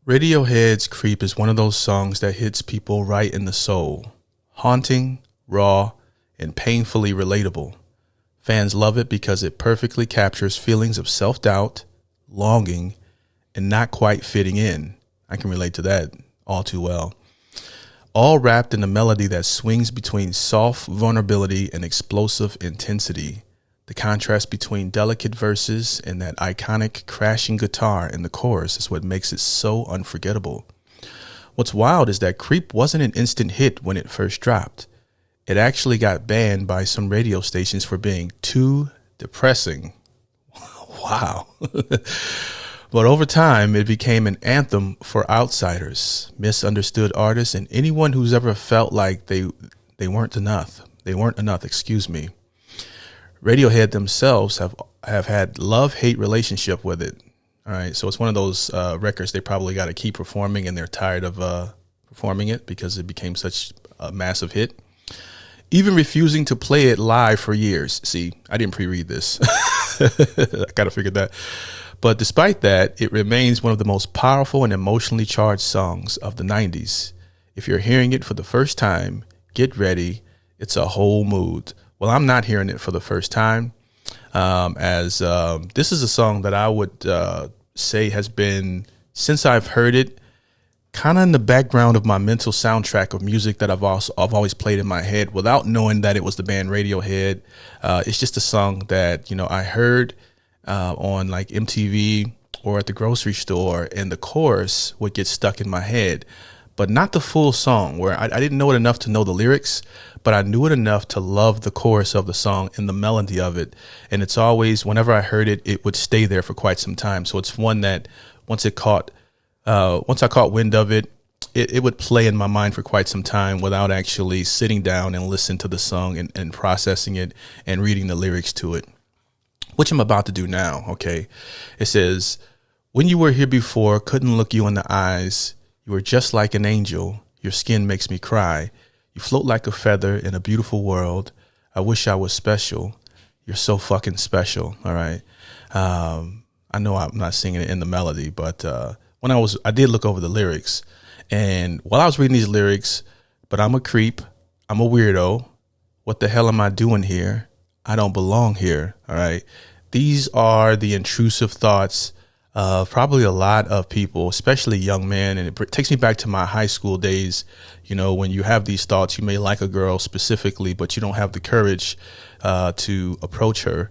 Radiohead's Creep is one of those songs that hits people right in the soul. Haunting, raw, and painfully relatable. Fans love it because it perfectly captures feelings of self-doubt, longing, and not quite fitting in. I can relate to that all too well. All wrapped in a melody that swings between soft vulnerability and explosive intensity. The contrast between delicate verses and that iconic crashing guitar in the chorus is what makes it so unforgettable. What's wild is that Creep wasn't an instant hit when it first dropped. It actually got banned by some radio stations for being too depressing. Wow. But over time, it became an anthem for outsiders, misunderstood artists, and anyone who's ever felt like they weren't enough. Radiohead themselves have had love-hate relationship with it. All right, so it's one of those records they probably got to keep performing, and they're tired of performing it because it became such a massive hit. Even refusing to play it live for years. See, I didn't pre-read this. I got to figure that. But despite that, it remains one of the most powerful and emotionally charged songs of the 90s. If you're hearing it for the first time, get ready. It's a whole mood. Well, I'm not hearing it for the first time, as this is a song that I would say has been, since I've heard it, kind of in the background of my mental soundtrack of music that I've always played in my head without knowing that it was the band Radiohead. It's just a song that, I heard on like MTV or at the grocery store, and the chorus would get stuck in my head, but not the full song, where I didn't know it enough to know the lyrics, but I knew it enough to love the chorus of the song and the melody of it. And it's always, whenever I heard it, it would stay there for quite some time. So it's one that once I caught wind of it, it would play in my mind for quite some time without actually sitting down and listening to the song and processing it and reading the lyrics to it, which I'm about to do now. Okay. It says, when you were here before, couldn't look you in the eyes. You were just like an angel. Your skin makes me cry. You float like a feather in a beautiful world. I wish I was special. You're so fucking special. All right. I know I'm not singing it in the melody, but I did look over the lyrics, and while I was reading these lyrics, but I'm a creep. I'm a weirdo. What the hell am I doing here? I don't belong here. All right. These are the intrusive thoughts of probably a lot of people, especially young men. And it takes me back to my high school days. When you have these thoughts, you may like a girl specifically, but you don't have the courage to approach her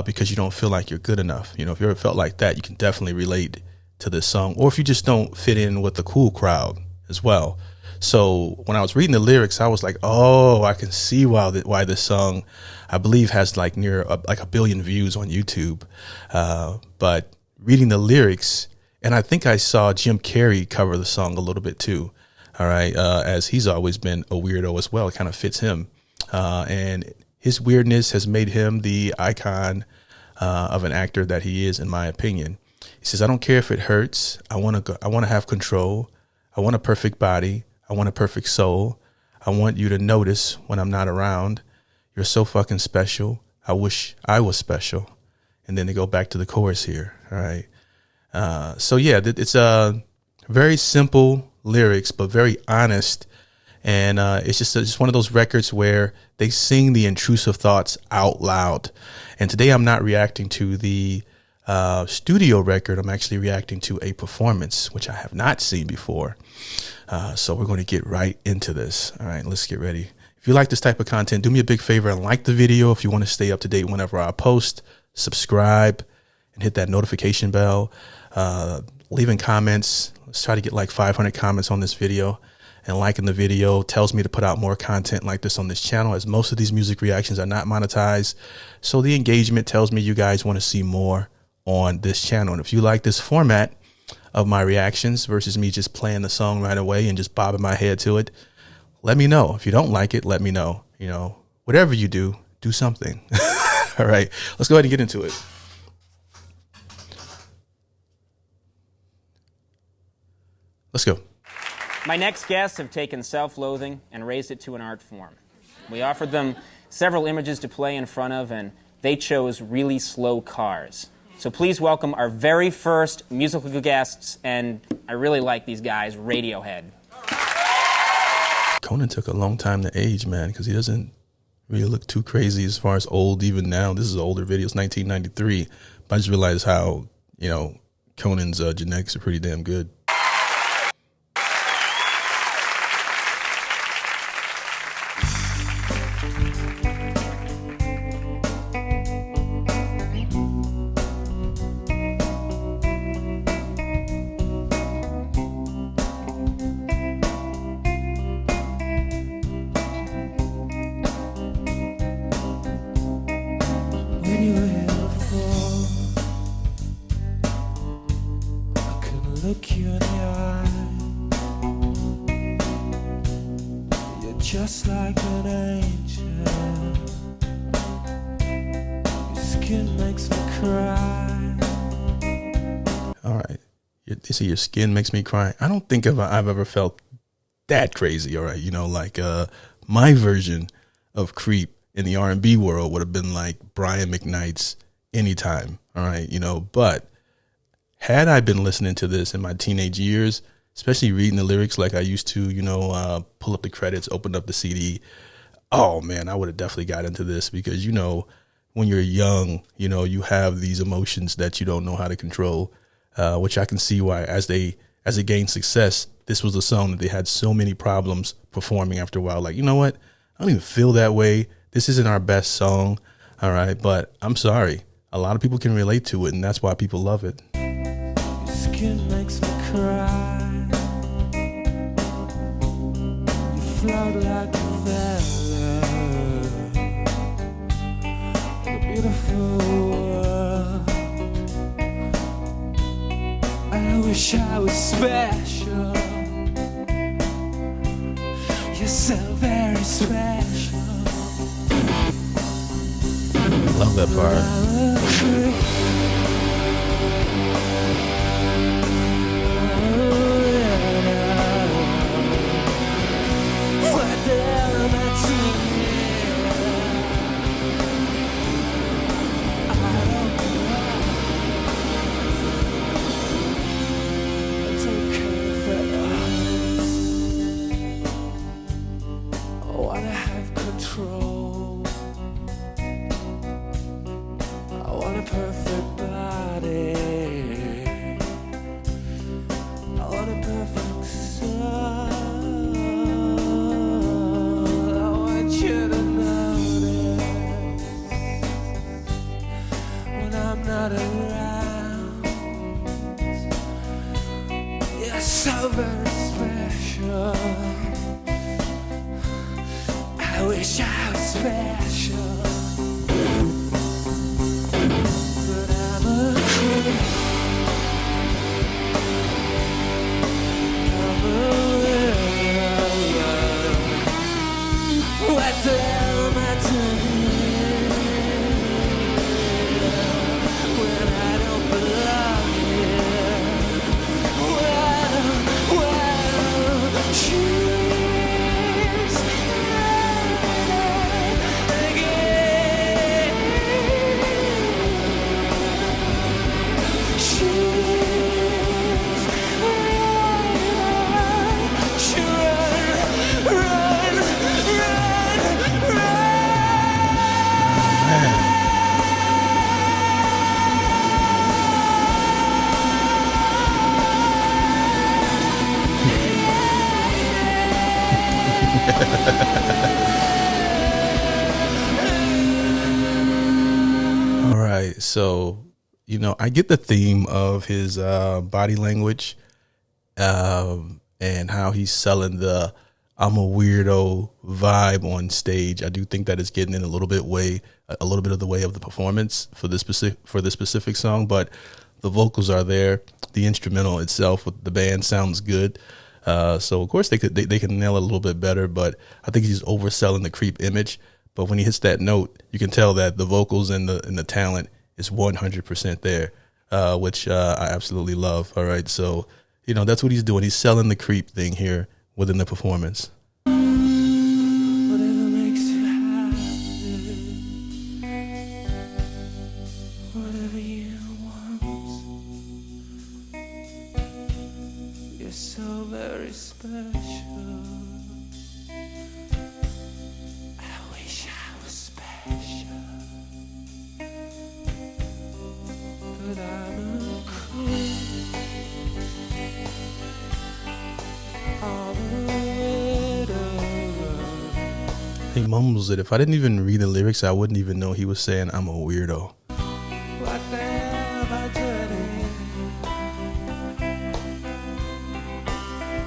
because you don't feel like you're good enough. If you ever felt like that, you can definitely relate to this song, or if you just don't fit in with the cool crowd as well. So when I was reading the lyrics, I was like, oh, I can see why this song, I believe, has like near like 1 billion views on YouTube. But reading the lyrics, and I think I saw Jim Carrey cover the song a little bit too. All right. As he's always been a weirdo as well. It kind of fits him. And his weirdness has made him the icon of an actor that he is, in my opinion. He says, I don't care if it hurts. I want to have control. I want a perfect body. I want a perfect soul. I want you to notice when I'm not around. You're so fucking special. I wish I was special. And then they go back to the chorus here. All right. So yeah, it's a very simple lyrics, but very honest. And it's just one of those records where they sing the intrusive thoughts out loud. And today I'm not reacting to the studio record. I'm actually reacting to a performance, which I have not seen before. So we're going to get right into this. All right, let's get ready. If you like this type of content, do me a big favor and like the video. If you want to stay up to date whenever I post, subscribe and hit that notification bell. Leaving comments. Let's try to get like 500 comments on this video. And liking the video tells me to put out more content like this on this channel, as most of these music reactions are not monetized. So the engagement tells me you guys want to see more on this channel. And if you like this format of my reactions versus me just playing the song right away and just bobbing my head to it, let me know. If you don't like it, let me know. Whatever you do something. All right, let's go ahead and get into it. Let's go. My next guests have taken self-loathing and raised it to an art form. We offered them several images to play in front of, and they chose really slow cars. So please welcome our very first musical guests and I really like these guys, Radiohead. Conan took a long time to age, man, because he doesn't really look too crazy as far as old even now. This is an older video. It's 1993. But I just realized how, Conan's genetics are pretty damn good. When you were here before, I couldn't look you in the eye. You're just like an angel. Your skin makes me cry. All right. You see, your skin makes me cry. I don't think I've ever felt that crazy. All right. My version of Creep in the R&B world would have been like Brian McKnight's Anytime. All right. But had I been listening to this in my teenage years, especially reading the lyrics like I used to, pull up the credits, open up the CD. Oh man, I would have definitely got into this because, when you're young, you have these emotions that you don't know how to control, which I can see why as they gain success, this was a song that they had so many problems performing after a while. Like, you know what? I don't even feel that way. This isn't our best song. All right. But I'm sorry. A lot of people can relate to it, and that's why people love it. Your skin makes me cry. You float like a feather in a beautiful world. I wish I was special. You're so very special. Love that part. Perfect body. I want a perfect soul. I want you to notice when I'm not around. You're so very special. I wish I was special. What the hell am I doing when I don't belong here? Well, she's again. All right. So, I get the theme of his body language and how he's selling the I'm a weirdo vibe on stage. I do think that it's getting in a little bit of the way of the performance for this specific song, but the vocals are there. The instrumental itself with the band sounds good. So of course they can nail it a little bit better, but I think he's overselling the Creep image. But when he hits that note, you can tell that the vocals and the talent is 100% there, which I absolutely love. All right, so that's what he's doing. He's selling the Creep thing here within the performance. Whatever makes you happy, whatever you want, You're so very special. I wish I was special, but I'm a queen. I'm a widower. He mumbles it. If I didn't even read the lyrics, I wouldn't even know he was saying I'm a weirdo. What the hell am I doing?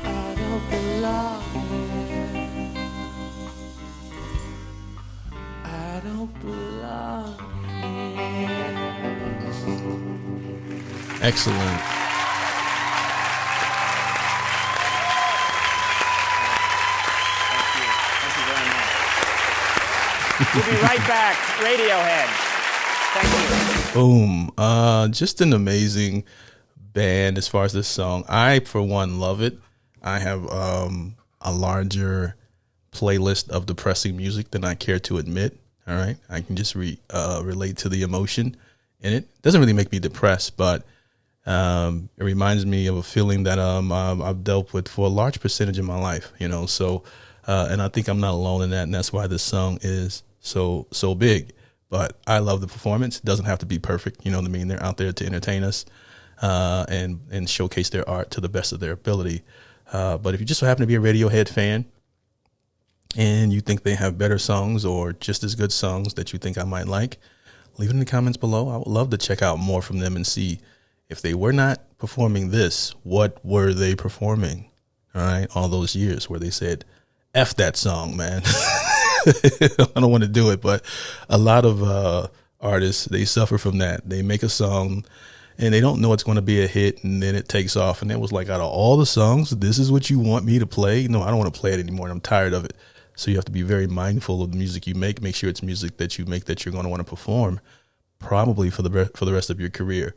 I don't belong here. I don't belong here. Excellent. Thank you very much. We'll be right back. Radiohead. Thank you. Boom. Just an amazing band as far as this song. I, for one, love it. I have a larger playlist of depressing music than I care to admit. All right. I can just relate to the emotion in it. Doesn't really make me depressed, but it reminds me of a feeling that I've dealt with for a large percentage of my life, you know. So, and I think I'm not alone in that, and that's why this song is so big. But I love the performance. It doesn't have to be perfect, you know what I mean? They're out there to entertain us and showcase their art to the best of their ability. But if you just so happen to be a Radiohead fan and you think they have better songs or just as good songs that you think I might like, leave it in the comments below. I would love to check out more from them and see if they were not performing this, what were they performing? All right, all those years where they said, F that song, man. I don't want to do it, but a lot of artists, they suffer from that. They make a song and they don't know it's going to be a hit, and then it takes off. And it was like, out of all the songs, this is what you want me to play? No, I don't want to play it anymore. I'm tired of it. So you have to be very mindful of the music you make. Make sure it's music that you make that you're going to want to perform, probably for the rest of your career.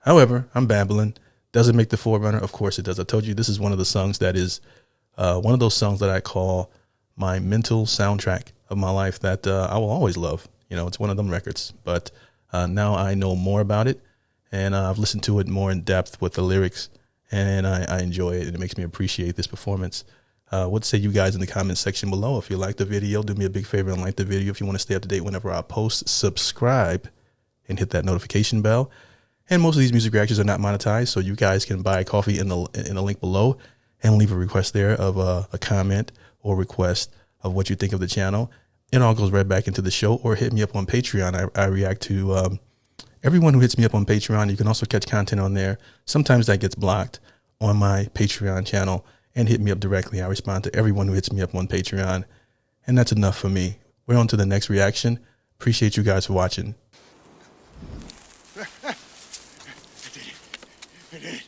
However, I'm babbling. Does it make the forerunner? Of course it does. I told you this is one of the songs that is one of those songs that I call my mental soundtrack of my life that I will always love. You know, it's one of them records. But now I know more about it, and I've listened to it more in depth with the lyrics, and I enjoy it, and it makes me appreciate this performance. What say you guys in the comments section below? If you like the video, do me a big favor and like the video. If you want to stay up to date whenever I post, subscribe and hit that notification bell. And most of these music reactions are not monetized, so you guys can buy coffee in the link below and leave a request there of a comment or request of what you think of the channel. It all goes right back into the show, or hit me up on Patreon. I react to everyone who hits me up on Patreon. You can also catch content on there. Sometimes that gets blocked on my Patreon channel, and hit me up directly. I respond to everyone who hits me up on Patreon, and that's enough for me. We're on to the next reaction. Appreciate you guys for watching. I did it.